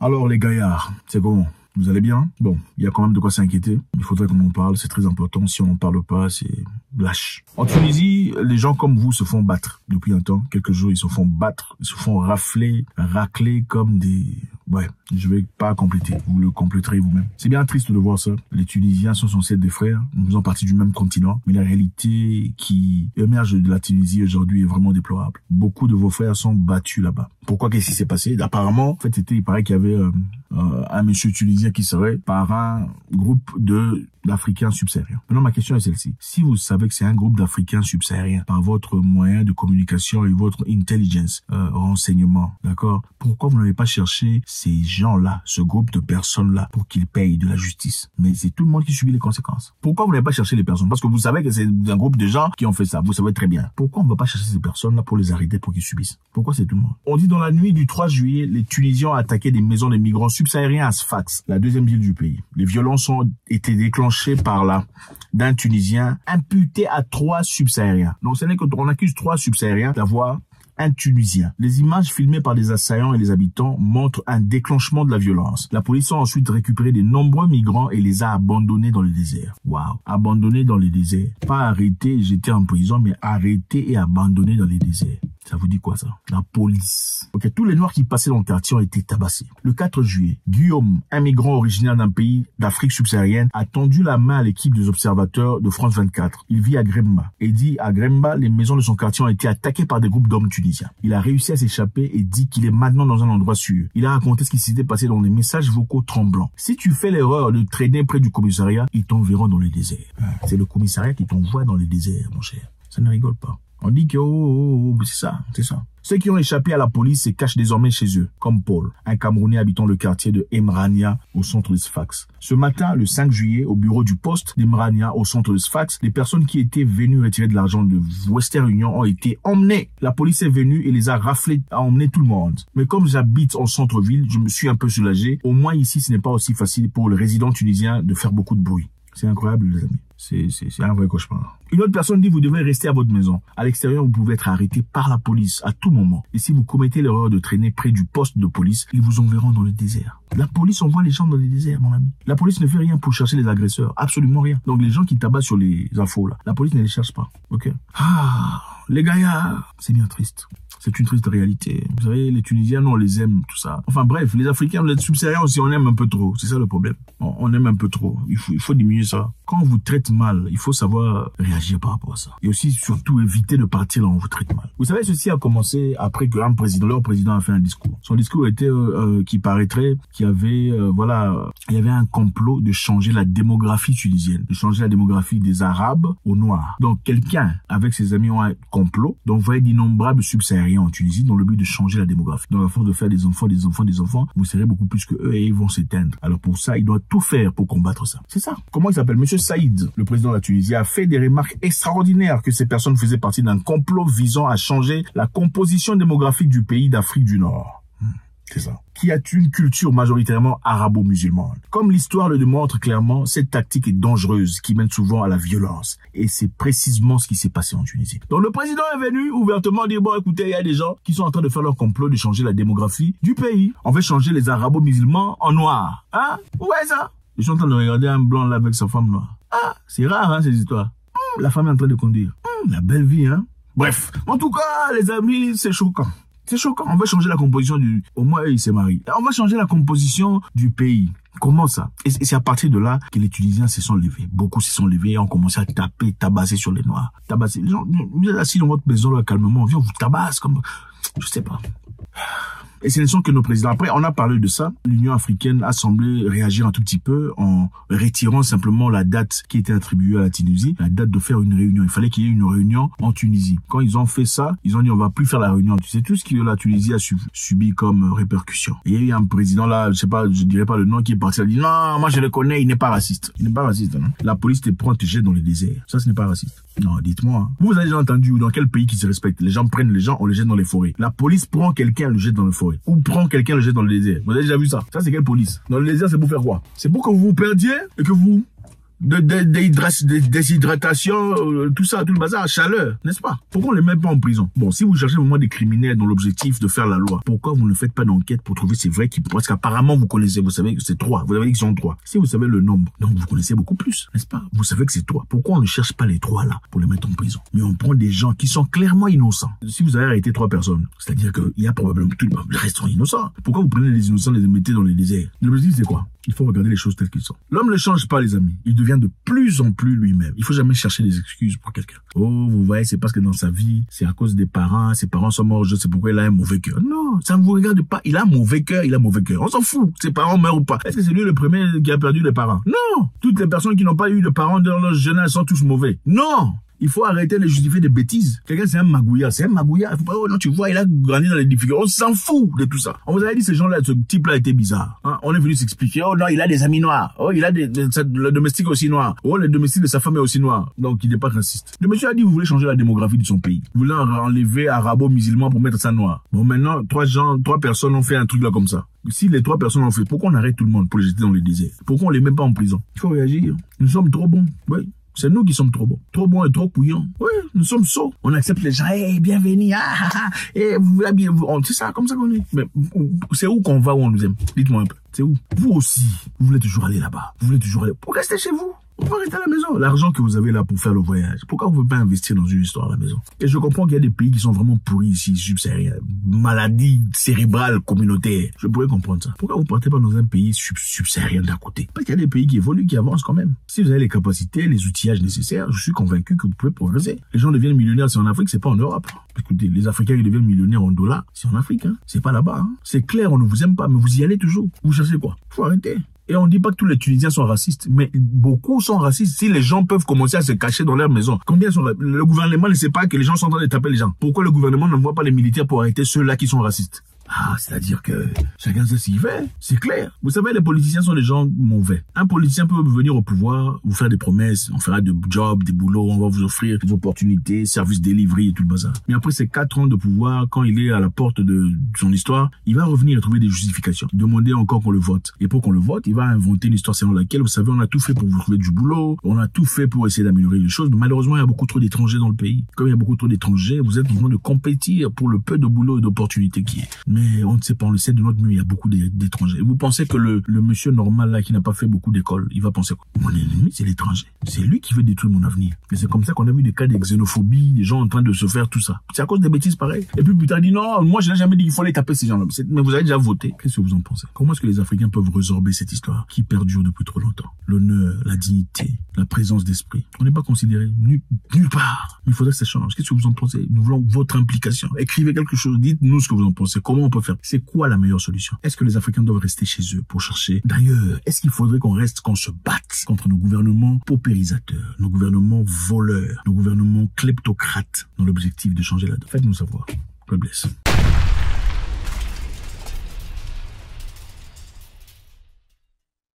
Alors les gaillards, c'est comment? Vous allez bien? Bon, il y a quand même de quoi s'inquiéter. Il faudrait qu'on en parle, c'est très important. Si on n'en parle pas, c'est lâche. En Tunisie, les gens comme vous se font battre depuis un temps. Quelques jours, ils se font battre, ils se font rafler, racler comme des... Ouais, je vais pas compléter. Vous le compléterez vous-même. C'est bien triste de voir ça. Les Tunisiens sont censés être des frères. Nous faisons partie du même continent. Mais la réalité qui émerge de la Tunisie aujourd'hui est vraiment déplorable. Beaucoup de vos frères sont battus là-bas. Pourquoi? Qu'est-ce qui s'est passé? Apparemment, en fait, il paraît qu'il y avait un monsieur tunisien qui serait par un groupe d'Africains subsahariens. Maintenant, ma question est celle-ci. Si vous savez que c'est un groupe d'Africains subsahariens par votre moyen de communication et votre intelligence, renseignement, d'accord? Pourquoi vous n'avez pas cherché ces gens-là, ce groupe de personnes-là, pour qu'ils payent de la justice? Mais c'est tout le monde qui subit les conséquences. Pourquoi vous n'avez pas cherché les personnes? Parce que vous savez que c'est un groupe de gens qui ont fait ça. Vous savez très bien. Pourquoi on ne va pas chercher ces personnes-là pour les arrêter, pour qu'ils subissent? Pourquoi c'est tout le monde? On dit dans la nuit du 3 juillet, les Tunisiens ont attaqué des maisons de migrants subsahariens à Sfax, la deuxième ville du pays. Les violences ont été déclenchées par là d'un Tunisien imputé à 3 subsahariens. Donc ce n'est qu'on accuse 3 subsahariens d'avoir un Tunisien. Les images filmées par les assaillants et les habitants montrent un déclenchement de la violence. La police a ensuite récupéré de nombreux migrants et les a abandonnés dans le désert. Waouh! Abandonnés dans le désert. Pas arrêtés et jetés en prison, mais arrêtés et abandonnés dans les déserts. Ça vous dit quoi ça? La police. Ok, tous les Noirs qui passaient dans le quartier ont été tabassés. Le 4 juillet, Guillaume, un migrant originaire d'un pays d'Afrique subsaharienne, a tendu la main à l'équipe des observateurs de France 24. Il vit à Gremba et dit à Gremba, les maisons de son quartier ont été attaquées par des groupes d'hommes tunisiens. Il a réussi à s'échapper et dit qu'il est maintenant dans un endroit sûr. Il a raconté ce qui s'était passé dans des messages vocaux tremblants. Si tu fais l'erreur de traîner près du commissariat, ils t'enverront dans le désert. C'est le commissariat qui t'envoie dans le désert, mon cher. Ça ne rigole pas. On dit que c'est ça. Ceux qui ont échappé à la police se cachent désormais chez eux, comme Paul, un Camerounais habitant le quartier de Emrania, au centre de Sfax. Ce matin, le 5 juillet, au bureau du poste d'Emrania, au centre de Sfax, les personnes qui étaient venues retirer de l'argent de Western Union ont été emmenées. La police est venue et les a raflés, a emmené tout le monde. Mais comme j'habite en centre-ville, je me suis un peu soulagé. Au moins ici, ce n'est pas aussi facile pour le résident tunisien de faire beaucoup de bruit. C'est incroyable, les amis. C'est un vrai cauchemar. Une autre personne dit vous devez rester à votre maison. À l'extérieur, vous pouvez être arrêté par la police à tout moment. Et si vous commettez l'erreur de traîner près du poste de police, ils vous enverront dans le désert. La police envoie les gens dans le désert, mon ami. La police ne fait rien pour chercher les agresseurs. Absolument rien. Donc les gens qui tabassent sur les infos, là, la police ne les cherche pas. Ok? Les gaillards, c'est bien triste. C'est une triste réalité. Vous savez, les Tunisiens, on les aime, tout ça. Enfin bref, les Africains, les subsahariens aussi, on aime un peu trop. C'est ça le problème. On aime un peu trop. Il faut diminuer ça. Quand on vous traite mal, il faut savoir réagir par rapport à ça. Et aussi, surtout, éviter de partir là où on vous traite mal. Vous savez, ceci a commencé après que leur président a fait un discours. Son discours était qui paraîtrait qu'il y avait, il y avait un complot de changer la démographie tunisienne, de changer la démographie des Arabes aux Noirs. Donc, quelqu'un avec ses amis ont un complot d'envoyer d'innombrables subsahariens en Tunisie dans le but de changer la démographie. Donc, à force de faire des enfants, vous serez beaucoup plus que eux et ils vont s'éteindre. Alors, pour ça, il doit tout faire pour combattre ça. C'est ça. Comment il s'appelle? Monsieur Saïd, le président de la Tunisie, a fait des remarques extraordinaires que ces personnes faisaient partie d'un complot visant à changer la composition démographique du pays d'Afrique du Nord. C'est ça. Qui a une culture majoritairement arabo-musulmane. Comme l'histoire le démontre clairement, cette tactique est dangereuse qui mène souvent à la violence. Et c'est précisément ce qui s'est passé en Tunisie. Donc le président est venu ouvertement dire, bon écoutez, il y a des gens qui sont en train de faire leur complot de changer la démographie du pays. On veut changer les arabo-musulmans en noirs. Hein? Ouais ça? Ils sont en train de regarder un blanc là avec sa femme noire. Ah, c'est rare hein, ces histoires. La femme est en train de conduire. La belle vie hein. Bref, en tout cas les amis, c'est choquant. C'est choquant. On va changer la composition du... Au moins, il s'est marié. On va changer la composition du pays. Comment ça? Et c'est à partir de là que les Tunisiens se sont levés. Beaucoup se sont levés et ont commencé à taper, tabasser sur les Noirs. Tabasser. Les gens, vous êtes assis dans votre maison, là, calmement. On vient, on vous tabasse comme... Je sais pas. Et ce ne sont que nos présidents. Après, on a parlé de ça. L'Union africaine a semblé réagir un tout petit peu en retirant simplement la date qui était attribuée à la Tunisie, la date de faire une réunion. Il fallait qu'il y ait une réunion en Tunisie. Quand ils ont fait ça, ils ont dit on va plus faire la réunion. Tu sais tout ce que la Tunisie a subi comme répercussion. Et il y a eu un président là, je sais pas, je dirais pas le nom, qui est parti. Il a dit non, moi je le connais, il n'est pas raciste. Il n'est pas raciste. Non. La police te prend, te jette dans les déserts. Ça, ce n'est pas raciste. Non, dites-moi. Hein. Vous avez déjà entendu dans quel pays qui se respecte? Les gens prennent les gens, on les jette dans les forêts. La police prend quelqu'un, le jette dans les forêts. Ou prend quelqu'un, le jette dans le désert. Vous avez déjà vu ça? Ça, c'est quelle police? Dans le désert, c'est pour faire quoi? C'est pour que vous vous perdiez et que vous déshydratation, tout ça, tout le bazar, chaleur, n'est-ce pas? Pourquoi on les met pas en prison? Bon, si vous cherchez vraiment des criminels dans l'objectif de faire la loi, pourquoi vous ne faites pas d'enquête pour trouver ces vrais qui, parce qu'apparemment vous connaissez, vous savez que c'est 3, vous avez dit qu'ils sont 3. Si vous savez le nombre, donc vous connaissez beaucoup plus, n'est-ce pas? Vous savez que c'est 3. Pourquoi on ne cherche pas les 3 là pour les mettre en prison? Mais on prend des gens qui sont clairement innocents. Si vous avez arrêté 3 personnes, c'est-à-dire qu'il y a probablement tout le reste sont innocents. Pourquoi vous prenez les innocents et les mettez dans les déserts? L'objectif c'est quoi? Il faut regarder les choses telles qu'elles sont. L'homme ne change pas, les amis. Il devient de plus en plus lui-même. Il faut jamais chercher des excuses pour quelqu'un. Oh, vous voyez, c'est parce que dans sa vie, c'est à cause des parents, ses parents sont morts, je sais pourquoi il a un mauvais cœur. Non, ça ne vous regarde pas. Il a un mauvais cœur, il a un mauvais cœur. On s'en fout. Ses parents meurent ou pas. Est-ce que c'est lui le premier qui a perdu les parents? Non. Toutes les personnes qui n'ont pas eu de parents dans leur jeunesse sont tous mauvais. Non. Il faut arrêter de justifier des bêtises. Quelqu'un, c'est un magouilla. C'est un magouilla. Il faut pas, oh non, tu vois, il a grandi dans les difficultés. On s'en fout de tout ça. On vous avait dit, ces gens-là, ce type-là était bizarre. Hein? On est venu s'expliquer. Oh non, il a des amis noirs. Oh, il a le domestique aussi noir. Oh, le domestique de sa femme est aussi noir. Donc, il n'est pas raciste. Le monsieur a dit, vous voulez changer la démographie de son pays. Vous voulez enlever arabo-musulman pour mettre ça noir. Bon, maintenant, 3 personnes ont fait un truc là comme ça. Si les 3 personnes l'ont fait, pourquoi on arrête tout le monde pour les jeter dans les déserts? Pourquoi on les met pas en prison? Il faut réagir. Nous sommes trop bons. Oui. C'est nous qui sommes trop bons. Trop bons et trop couillons. Oui, nous sommes sots. On accepte les gens. Hey, bienvenue. C'est ça, comme ça qu'on est. Mais c'est où qu'on va où on nous aime? Dites-moi un peu. C'est où? Vous aussi, vous voulez toujours aller là-bas. Vous voulez toujours aller. Pour rester chez vous. On peut rester à la maison. L'argent que vous avez là pour faire le voyage, pourquoi vous ne pouvez pas investir dans une histoire à la maison? Et je comprends qu'il y a des pays qui sont vraiment pourris ici, subsahariens. Maladie cérébrale communautaire. Je pourrais comprendre ça. Pourquoi vous ne partez pas dans un pays subsaharien d'à côté? Parce qu'il y a des pays qui évoluent, qui avancent quand même. Si vous avez les capacités, les outillages nécessaires, je suis convaincu que vous pouvez progresser. Les gens deviennent millionnaires, c'est en Afrique, c'est pas en Europe. Écoutez, les Africains qui deviennent millionnaires en dollars, c'est en Afrique, hein. C'est pas là-bas, hein. C'est clair, on ne vous aime pas, mais vous y allez toujours. Vous cherchez quoi? Faut arrêter. Et on dit pas que tous les Tunisiens sont racistes, mais beaucoup sont racistes. Si les gens peuvent commencer à se cacher dans leur maison, combien sont racistes? Le gouvernement ne sait pas que les gens sont en train de taper les gens. Pourquoi le gouvernement n'envoie pas les militaires pour arrêter ceux-là qui sont racistes? Ah, c'est-à-dire que chacun sait ce qu'il fait. C'est clair. Vous savez, les politiciens sont des gens mauvais. Un politicien peut venir au pouvoir, vous faire des promesses, on fera des jobs, des boulots, on va vous offrir des opportunités, services délivrés et tout le bazar. Mais après ces 4 ans de pouvoir, quand il est à la porte de son histoire, il va revenir et trouver des justifications. Demander encore qu'on le vote. Et pour qu'on le vote, il va inventer une histoire selon laquelle, vous savez, on a tout fait pour vous trouver du boulot, on a tout fait pour essayer d'améliorer les choses. Mais malheureusement, il y a beaucoup trop d'étrangers dans le pays. Comme il y a beaucoup trop d'étrangers, vous êtes en train de compétir pour le peu de boulot et d'opportunités qui est. Mais on ne sait pas, on le sait de notre mieux, il y a beaucoup d'étrangers. Vous pensez que le monsieur normal là qui n'a pas fait beaucoup d'école, il va penser quoi? Mon ennemi, c'est l'étranger. C'est lui qui veut détruire mon avenir. Et c'est comme ça qu'on a vu des cas de xénophobie, des gens en train de se faire tout ça. C'est à cause des bêtises pareilles. Et puis plus tard, il dit non, moi je n'ai jamais dit qu'il fallait taper ces gens-là. Mais vous avez déjà voté. Qu'est-ce que vous en pensez? Comment est-ce que les Africains peuvent résorber cette histoire qui perdure depuis trop longtemps? L'honneur, la dignité, la présence d'esprit. On n'est pas considéré nulle part. Mais il faudrait que ça change. Qu'est-ce que vous en pensez? Nous voulons votre implication. Écrivez quelque chose. Dites-nous ce que vous en pensez. Comment on peut faire? C'est quoi la meilleure solution? Est-ce que les Africains doivent rester chez eux pour chercher? D'ailleurs, est-ce qu'il faudrait qu'on se batte contre nos gouvernements paupérisateurs, nos gouvernements voleurs, nos gouvernements kleptocrates dans l'objectif de changer la donne? Faites-nous savoir. God bless.